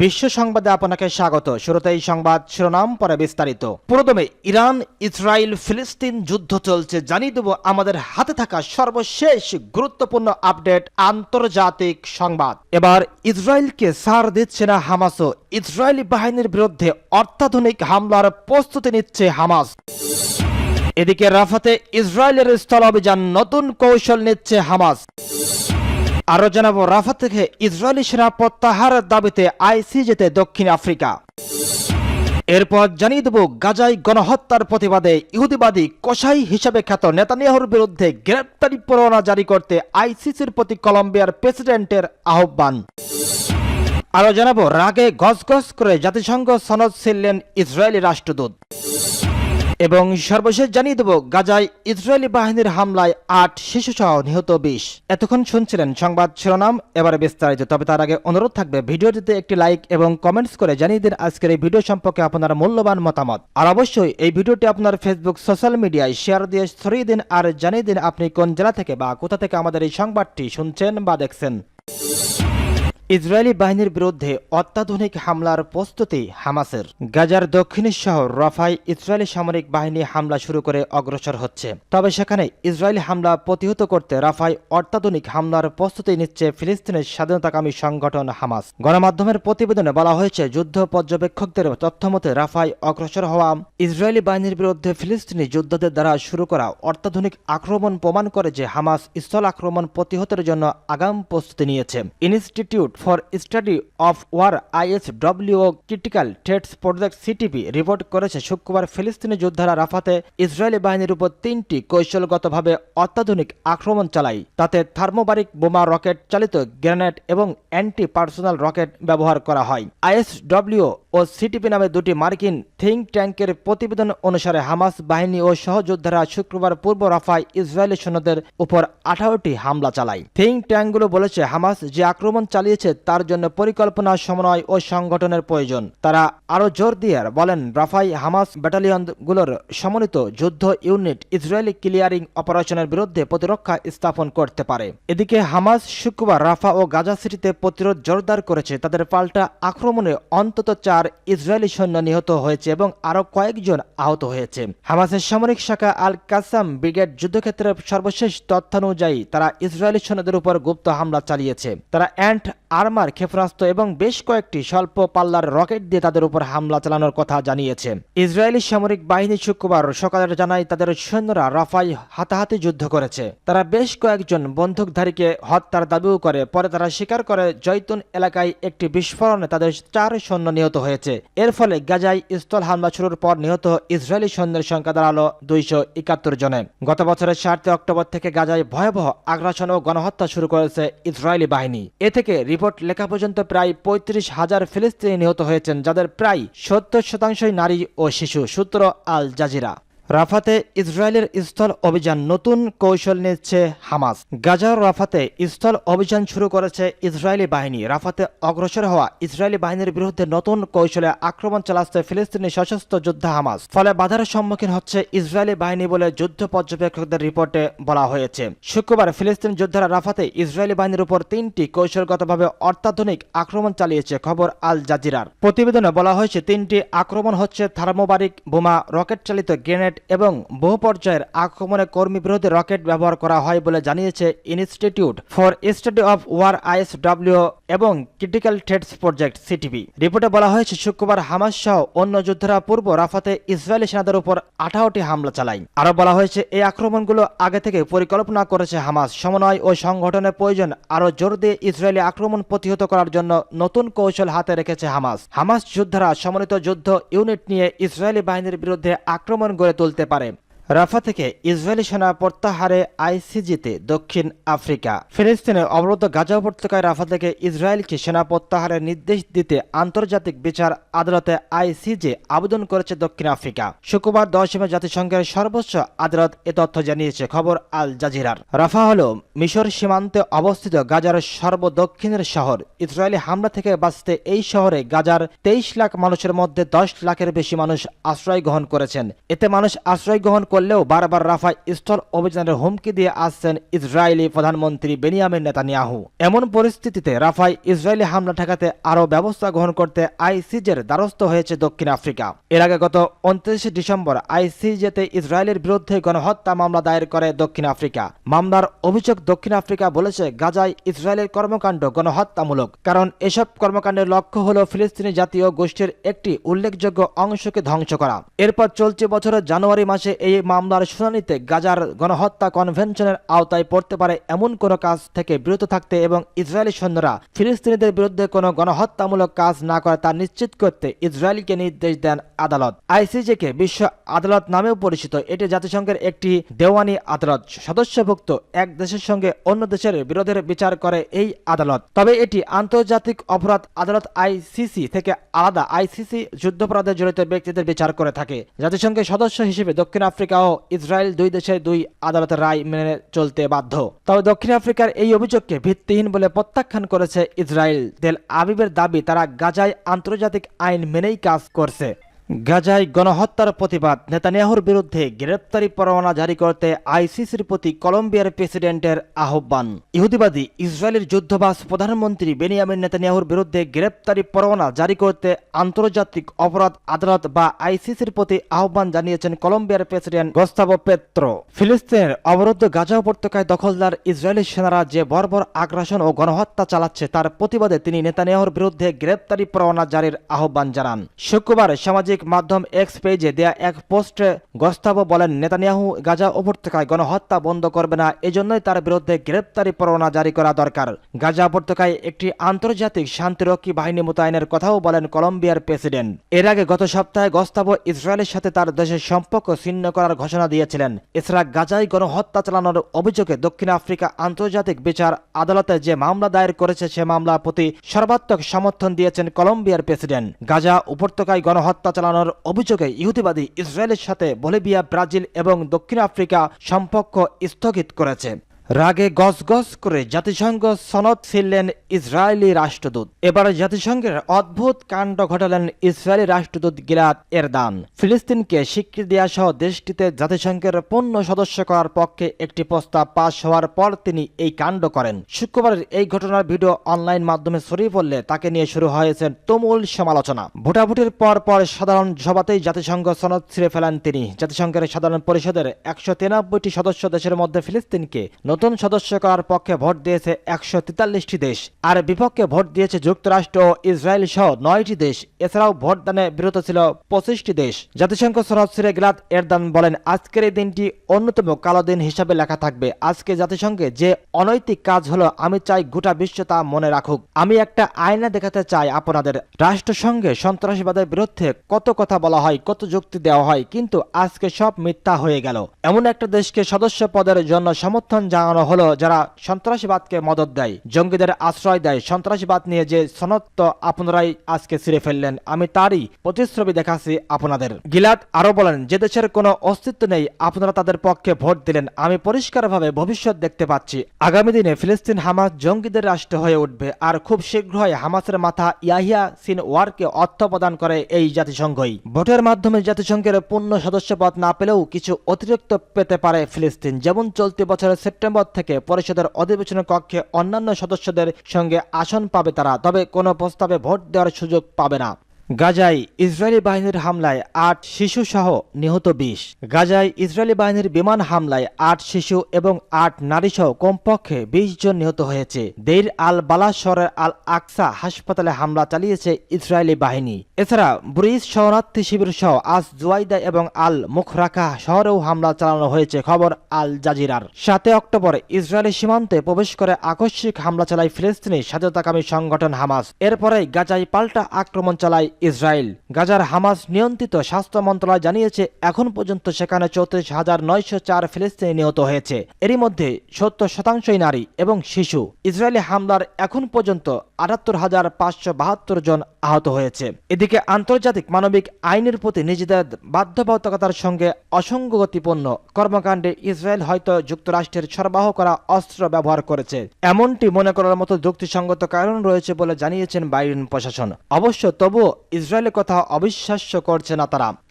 বিশ্ব সংবাদে আপনাকে স্বাগত। শুরুতেই সংবাদ শিরোনাম, পরে বিস্তারিত। প্রথমে ইরান ইসরায়েল ফিলিস্তিন যুদ্ধ চলছে, জানিয়ে দেব আমাদের হাতে থাকা সর্বশেষ গুরুত্বপূর্ণ আপডেট আন্তর্জাতিক সংবাদ। এবার ইসরায়েলকে ছাড় দিচ্ছে না হামাসও। ইসরায়েলি বাহিনীর বিরুদ্ধে অত্যাধুনিক হামলার প্রস্তুতি নিচ্ছে হামাস। এদিকে রাফাতে ইসরায়েলের স্থল অভিযান, নতুন কৌশল নিচ্ছে হামাস। আরো জানাবো, রাফা থেকে ইসরায়েলি সেনা প্রত্যাহারের দাবিতে আইসিজেতে দক্ষিণ আফ্রিকা। এরপর জানিয়ে দেব গাজায় গণহত্যার প্রতিবাদে ইহুদিবাদী কসাই হিসেবে খ্যাত নেতানিয়াহুর বিরুদ্ধে গ্রেপ্তারি পরোয়ানা জারি করতে আইসিসির প্রতি কলম্বিয়ার প্রেসিডেন্টের আহ্বান। আরো জানাবো, রাগে গজগজ করে জাতিসংঘ সনদ ছিলেন ইসরায়েলি রাষ্ট্রদূত। এবং সর্বশেষ জানিয়ে দেব গাজায় ইসরায়েলি বাহিনীর হামলায় ৮ শিশুসহ নিহত ২০। এতক্ষণ শুনছিলেন সংবাদ শিরোনাম, এবারে বিস্তারিত। তবে তার আগে অনুরোধ থাকবে ভিডিওটিতে একটি লাইক এবং কমেন্টস করে জানিয়ে দিন আজকের এই ভিডিও সম্পর্কে আপনার মূল্যবান মতামত। আর অবশ্যই এই ভিডিওটি আপনার ফেসবুক সোশ্যাল মিডিয়ায় শেয়ার দিয়ে ছড়িয়ে দিন আর জানিয়ে দিন আপনি কোন জেলা থেকে বা কোথা থেকে আমাদের এই সংবাদটি শুনছেন বা দেখছেন। ইসরায়েলি বাহিনীর বিরুদ্ধে অত্যাধুনিক হামলার প্রস্তুতি হামাসের। গাজার দক্ষিণী শহর রাফায় ইসরায়েলি সামরিক বাহিনী হামলা শুরু করে অগ্রসর হচ্ছে। তবে সেখানে ইসরায়েলি হামলা প্রতিহত করতে রাফায় অত্যাধুনিক হামলার প্রস্তুতি নিচ্ছে ফিলিস্তিনের স্বাধীনতাকামী সংগঠন হামাস। গণমাধ্যমের প্রতিবেদনে বলা হয়েছে, যুদ্ধ পর্যবেক্ষকদের তথ্যমতে রাফায় অগ্রসর হওয়া ইসরায়েলি বাহিনীর বিরুদ্ধে ফিলিস্তিনি যোদ্ধাদের দ্বারা শুরু করা অত্যাধুনিক আক্রমণ প্রমাণ করে যে হামাস স্থল আক্রমণ প্রতিহতের জন্য আগাম প্রস্তুতি নিয়েছে। Institute for study of war ISW critical threats project CTP report করেছে শুক্রবার ফিলিস্তিনি যোদ্ধারা রাফাতে ইসরায়েলি বাহিনীর উপর 3টি কৌশলগতভাবে অত্যাধুনিক আক্রমণ চালায়। তাতে থার্মোবারিক বোমা, রকেট চালিত গ্রেনেড এবং অ্যান্টি পার্সোনাল রকেট ব্যবহার করা হয়। ISW ও CTP নামে দুটি মার্কিন থিঙ্ক ট্যাঙ্কের প্রতিবেদন অনুসারে হামাস বাহিনী ও সহযোদ্ধারা শুক্রবার পূর্ব রাফায় ইসরায়েলি সৈন্যদের উপর 18টি হামলা চালায়। থিঙ্ক ট্যাঙ্কগুলো বলেছে, হামাস যে আক্রমণ চালিয়েছে তার জন্য পরিকল্পনা, সমন্বয় ও সংগঠনের প্রয়োজন। তারা আরো জোর দিয়ে বলেন, রাফায় হামাস ব্যাটালিয়নগুলোর সমন্বিত যুদ্ধ ইউনিট ইসরায়েলি ক্লিয়ারিং অপারেশনের বিরুদ্ধে প্রতিরক্ষা স্থাপন করতে পারে। এদিকে হামাস শুক্রবার রাফা ও গাজা সিটিতে প্রতিরোধ জোরদার করেছে। তাদের পাল্টা আক্রমণে অন্তত 4 ইসরায়েলি সৈন্য নিহত হয়েছে এবং আরো কয়েকজন আহত হয়েছে। হামাসের সামরিক শাখা আল কাসাম ব্রিগেড যুদ্ধক্ষেত্রের সর্বশেষ তথ্যানুযায়ী তারা ইসরায়েলি সৈন্যদের উপর গুপ্ত হামলা চালিয়েছে। তারা অ্যান্ট আর্মার ক্ষেপণাস্ত্র এবং বেশ কয়েকটি স্বল্প পাল্লার রকেট দিয়ে তাদের উপর হামলা চালানোর কথা জানিয়েছে। ইসরায়েলি সামরিক বাহিনী শুক্রবার সকালে জানায় তাদের সৈন্যরা রাফায় হাতাহাতি যুদ্ধ করেছে। তারা বেশ কয়েকজন বন্দুকধারীকে হত্যার দাবিও করে। পরে তারা স্বীকার করে জৈতুন এলাকায় একটি বিস্ফোরণে তাদের 4 সৈন্য নিহত হয়েছে। এর ফলে গাজায় স্থল হামলা শুরুর পর নিহত ইসরায়েলি সৈন্যের সংখ্যা দাঁড়ালো 271 জনে। গত বছরের 7 অক্টোবর থেকে গাজায় ভয়াবহ আগ্রাসন ও গণহত্যা শুরু করেছে ইসরায়েলি বাহিনী। এ থেকে রিপোর্ট লেখা পর্যন্ত প্রায় 35,000 ফিলিস্তিনি নিহত হয়েছেন, যাদের প্রায় 70% নারী ও শিশু। সূত্র আল জাজিরা। রাফাতে ইসরায়েলের স্থল অভিযান, নতুন কৌশল নিচ্ছে হামাস। গাজার রাফাতে স্থল অভিযান শুরু করেছে ইসরায়েলি বাহিনী। রাফাতে অগ্রসর হওয়া ইসরায়েলি বাহিনীর বিরুদ্ধে নতুন কৌশলে আক্রমণ চালাচ্ছে ফিলিস্তিনি সশস্ত্র যোদ্ধা হামাস। ফলে বাধার সম্মুখীন হচ্ছে ইসরায়েলি বাহিনী বলে যুদ্ধ পর্যবেক্ষকদের রিপোর্টে বলা হয়েছে। শুক্রবার ফিলিস্তিনি যোদ্ধারা রাফাতে ইসরায়েলি বাহিনীর উপর 3টি কৌশলগতভাবে অত্যাধুনিক আক্রমণ চালিয়েছে, খবর আল জাজিরার। প্রতিবেদনে বলা হয়েছে 3টি আক্রমণ হচ্ছে থার্মোবারিক বোমা, রকেট চালিত গ্রেনেড এবং বহু পর্যায়ের আক্রমণে কর্মী বিরোধী রকেট ব্যবহার করা হয় বলে জানিয়েছে institute for study of war ISW এবং ক্রিটিক্যাল থ্রেটস প্রজেক্ট CTP। রিপোর্টে বলা হয়েছে শুক্রবার হামাস সহ অন্য যোদ্ধারা পূর্ব রাফাতে ইসরায়েলি সেনাদের উপর 18টি হামলা চালায়। আরো বলা হয়েছে, এই আক্রমণগুলো আগে থেকে পরিকল্পনা করেছে হামাস। সমন্বয় ও সংগঠনের প্রয়োজন আরো জোর দিয়ে ইসরায়েলি আক্রমণ প্রতিহত করার জন্য নতুন কৌশল হাতে রেখেছে হামাস। হামাস যোদ্ধারা সমন্বিত যুদ্ধ ইউনিট নিয়ে ইসরায়েলি বাহিনীর বিরুদ্ধে আক্রমণ গড়ে তুলতে পারে। রাফা থেকে ইসরায়েলি সেনা প্রত্যাহারে আইসিজিতে দক্ষিণ আফ্রিকা। ফিলিস্তিনের অবরুদ্ধ গাজা উপত্যকায় রাফা থেকে ইসরায়েলকে সেনা প্রত্যাহারের নির্দেশ দিতে আন্তর্জাতিক বিচার আদালতে ICJ আবেদন করেছে দক্ষিণ আফ্রিকা। শুক্রবার 10 মে জাতিসংঘের সর্বোচ্চ আদালত এ তথ্য জানিয়েছে, খবর আল জাজিরার। রাফা হল মিশর সীমান্তে অবস্থিত গাজার সর্বদক্ষিণের শহর। ইসরায়েলি হামলা থেকে বাঁচতে এই শহরে গাজার 23 লাখ মানুষের মধ্যে 10 লাখের বেশি মানুষ আশ্রয় গ্রহণ করেছেন। এতে মানুষ আশ্রয় গ্রহণ করলেও বারবার রাফায় স্থল অভিযানের হুমকি দিয়ে আসছেন ইসরায়েলি প্রধানমন্ত্রী বেনিয়ামিন নেতানিয়াহু। এমন পরিস্থিতিতে রাফায় ইসরায়েলি হামলা ঠেকাতে আরও ব্যবস্থা গ্রহণ করতে আইসিজের দ্বারস্থ হয়েছে দক্ষিণ আফ্রিকা। এর আগে গত 29 ডিসেম্বর আইসিজেতে ইসরায়েলের বিরুদ্ধে গণহত্যা মামলা দায়ের করে দক্ষিণ আফ্রিকা। মামলার অভিযোগ দক্ষিণ আফ্রিকা বলেছে গাজায় ইসরায়েলের কর্মকাণ্ড গণহত্যামূলক, কারণ এসব কর্মকাণ্ডের লক্ষ্য হল ফিলিস্তিনি জাতীয় গোষ্ঠীর একটি উল্লেখযোগ্য অংশকে ধ্বংস করা। এরপর চলতি বছরের জানুয়ারি মাসে এই মামলার শুনানিতে গাজার গণহত্যা কনভেনশনের আওতায় পড়তে পারে এমন কোনো কাজ থেকে বিরত থাকতে এবং ইসরায়েলি সৈন্যরা ফিলিস্তিনিদের বিরুদ্ধে কোনো গণহত্যামূলক কাজ না করে তা নিশ্চিত করতে ইসরায়েলকে নির্দেশ দেন আদালত। আইসিজেকে বিশ্ব আদালত নামেও পরিচিত। এটি জাতিসংঘের একটি দেওয়ানি আদালত। সদস্যভুক্ত এক দেশের সঙ্গে অন্য দেশের বিরোধের বিচার করে এই আদালত। তবে এটি আন্তর্জাতিক অপরাধ আদালত আইসিসি থেকে আলাদা। আইসিসি যুদ্ধাপরাধে জড়িত ব্যক্তিদের বিচার করে থাকে। জাতিসংঘের সদস্য হিসেবে দক্ষিণ আফ্রিকা ও ইসরায়েল দুই দেশের দুই আদালতের রায় মেনে চলতে বাধ্য। তবে দক্ষিণ আফ্রিকার এই অভিযোগকে ভিত্তিহীন বলে প্রত্যাখ্যান করেছে ইসরায়েল। তেল আবিবের দাবি, তারা গাজায় আন্তর্জাতিক আইন মেনেই কাজ করছে। গাজায় গণহত্যার প্রতিবাদ, নেতানিয়াহুর বিরুদ্ধে গ্রেপ্তারি পরোয়ানা জারি করতে আইসিসির প্রতি কলম্বিয়ার প্রেসিডেন্টের আহ্বান। ইহুদিবাদী ইসরায়েলের যুদ্ধবাজ প্রধানমন্ত্রী বেনিয়ামিন নেতানিয়াহুর বিরুদ্ধে গ্রেপ্তারি পরোয়ানা জারি করতে আন্তর্জাতিক অপরাধ আদালত বা আইসিসির প্রতি আহ্বান জানিয়েছেন কলম্বিয়ার প্রেসিডেন্ট গস্তাভো পেত্রো। ফিলিস্তিনের অবরুদ্ধ গাজা উপত্যকায় দখলদার ইসরায়েলি সেনারা যে বর্বর আগ্রাসন ও গণহত্যা চালাচ্ছে তার প্রতিবাদে তিনি নেতানিয়াহুর বিরুদ্ধে গ্রেপ্তারি পরোয়ানা জারির আহ্বান জানান। শুক্রবার সামাজিক মাধ্যম এক্স পেজে দেয়া এক পোস্টে গস্তাভো বলেন, নেতানিয়াহু গাজা উপত্যকায় গণহত্যা বন্ধ করবে না, এজন্যই তার বিরুদ্ধে গ্রেপ্তারি পরোয়ানা জারি করা দরকার। গাজা উপত্যকায় একটি আন্তর্জাতিক শান্তিরক্ষী বাহিনী মোতায়েনের কথাও বলেন কলম্বিয়ার প্রেসিডেন্ট। এর আগে গত সপ্তাহে গস্তাভো ইসরায়েলের সাথে তার দেশের সম্পর্ক ছিন্ন করার ঘোষণা দিয়েছিলেন। এছাড়া গাজায় গণহত্যা চালানোর অভিযোগে দক্ষিণ আফ্রিকা আন্তর্জাতিক বিচার আদালতে যে মামলা দায়ের করেছে সে মামলার প্রতি সর্বাত্মক সমর্থন দিয়েছেন কলম্বিয়ার প্রেসিডেন্ট। গাজা উপত্যকায় গণহত্যা চালানোর অভিযোগে ইহুদিবাদী ইসরায়েলের সাথে বলিভিয়া, ব্রাজিল এবং দক্ষিণ আফ্রিকা সম্পর্ক স্থগিত করেছে। রাগে গজগজ করে জাতিসংঘ সনদ ছিলেন ইসরায়েলি রাষ্ট্রদূত। এবার জাতিসংঘের অদ্ভুত কাণ্ড ঘটালেন ইসরায়েলি রাষ্ট্রদূত গিলাদ এরদান। ফিলিস্তিনকে স্বীকৃতি দেওয়া সহ দেশটিতে জাতিসংঘের পূর্ণ সদস্য করার পক্ষে একটি প্রস্তাব পাশ হওয়ার পর তিনি এই কাণ্ড করেন। শুক্রবারের এই ঘটনার ভিডিও অনলাইন মাধ্যমে ছড়িয়ে পড়লে তাকে নিয়ে শুরু হয়েছে তুমুল সমালোচনা। ভোটাভুটির পর সাধারণ সভাতেই জাতিসংঘ সনদ ছিঁড়ে ফেলেন তিনি। জাতিসংঘের সাধারণ পরিষদের 193টি সদস্য দেশের মধ্যে ফিলিস্তিনকে নতুন সদস্য করার পক্ষে ভোট দিয়েছে 143টি দেশ, আর বিপক্ষে ভোট দিয়েছে যুক্তরাষ্ট্র ও ইসরায়েল সহ 9টি দেশ। এছাড়াও ভোটদানে বিরত ছিল 25টি দেশ। জাতিসংঘ সনদ ছিঁড়ে গিলাদ এরদান বলেন, আজকের এই দিনটি অন্যতম কালো দিন হিসাবে লেখা থাকবে। আজকে জাতিসংঘে যে অনৈতিক কাজ হলো, আমি চাই গোটা বিশ্ব তা মনে রাখুক। আমি একটা আয়না দেখাতে চাই আপনাদের। রাষ্ট্রসংঘে সন্ত্রাসবাদের বিরুদ্ধে কত কথা বলা হয়, কত যুক্তি দেওয়া হয়, কিন্তু আজকে সব মিথ্যা হয়ে গেল। এমন একটা দেশকে সদস্য পদের জন্য সমর্থন জানানো হলো যারা সন্ত্রাসবাদকে মদত দেয়, জঙ্গিদের আশ্রয় দেয়। সন্ত্রাসবাদ নিয়ে যে সনদ তো আপনারাই আজকে ছিঁড়ে ফেললেন, আমি তারই প্রতিশ্রুতি দেখাচ্ছি আপনাদের। গিলাদ আরো বলেন, যে দেশের কোনো অস্তিত্ব নেই আপনারা তাদের পক্ষে ভোট দিলেন। আমি পরিষ্কারভাবে ভবিষ্যৎ দেখতে পাচ্ছি, আগামী দিনে ফিলিস্তিন হামাস জঙ্গিদের রাষ্ট্র হয়ে উঠবে, আর খুব শীঘ্রই হামাসের মাথা ইয়াহিয়া সিনওয়ারকে অর্থ প্রদান করে এই জাতিসংঘই। ভোটের মাধ্যমে জাতিসংঘের পূর্ণ সদস্যপদ না পেলেও কিছু অতিরিক্ত পেতে পারে ফিলিস্তিন। যেমন চলতি বছরের সেপ্টেম্বর থেকে পরিষদের অধিবেশনের কক্ষে অন্যান্য সদস্যদের সঙ্গে আসন পাবে তারা, তবে কোনো প্রস্তাবে ভোট দেওয়ার সুযোগ পাবে না। গাজায় ইসরায়েলি বাহিনীর হামলায় 8 শিশু সহ নিহত 20। গাজায় ইসরায়েলি বাহিনীর বিমান হামলায় 8 শিশু এবং 8 নারী সহ কমপক্ষে 20 জন নিহত হয়েছে। দেইর আল বালা শহরের আল আকসা হাসপাতালে হামলা চালিয়েছে ইসরায়েলি বাহিনী। এছাড়া ব্রিজ শরণার্থী শিবির সহ আজ জুয়াইদা এবং আল মুখরাকা শহরেও হামলা চালানো হয়েছে, খবর আল জাজিরার। 7 অক্টোবর ইসরায়েলি সীমান্তে প্রবেশ করে আকস্মিক হামলা চালায় ফিলিস্তিনি স্বাধীনতাকামী সংগঠন হামাস। এরপরেই গাজায় পাল্টা আক্রমণ চালায় ইসরায়েল। গাজার হামাস নিয়ন্ত্রিত স্বাস্থ্য মন্ত্রণালয় জানিয়েছে এখন পর্যন্ত সেখানে 34,904 ফিলিস্তিনি নিহত হয়েছে। এরই মধ্যে 70% নারী এবং শিশু। ইসরায়েলি হামলার এখন পর্যন্ত 78,572 জন আহত হয়েছে। এদিকে আন্তর্জাতিক মানবিক আইনের প্রতি নিজেদের বাধ্যবাধকতার সঙ্গে অসঙ্গতিপূর্ণ কর্মকাণ্ডে ইসরায়েল হয়তো যুক্তরাষ্ট্রের সরবরাহ করা অস্ত্র ব্যবহার করেছে, এমনটি মনে করার মতো যুক্তিসঙ্গত কারণ রয়েছে বলে জানিয়েছেন বাইডেন প্রশাসন। অবশ্য তবুও ইসরায়েলের কথা অবিশ্বাস্য করছে না তারা।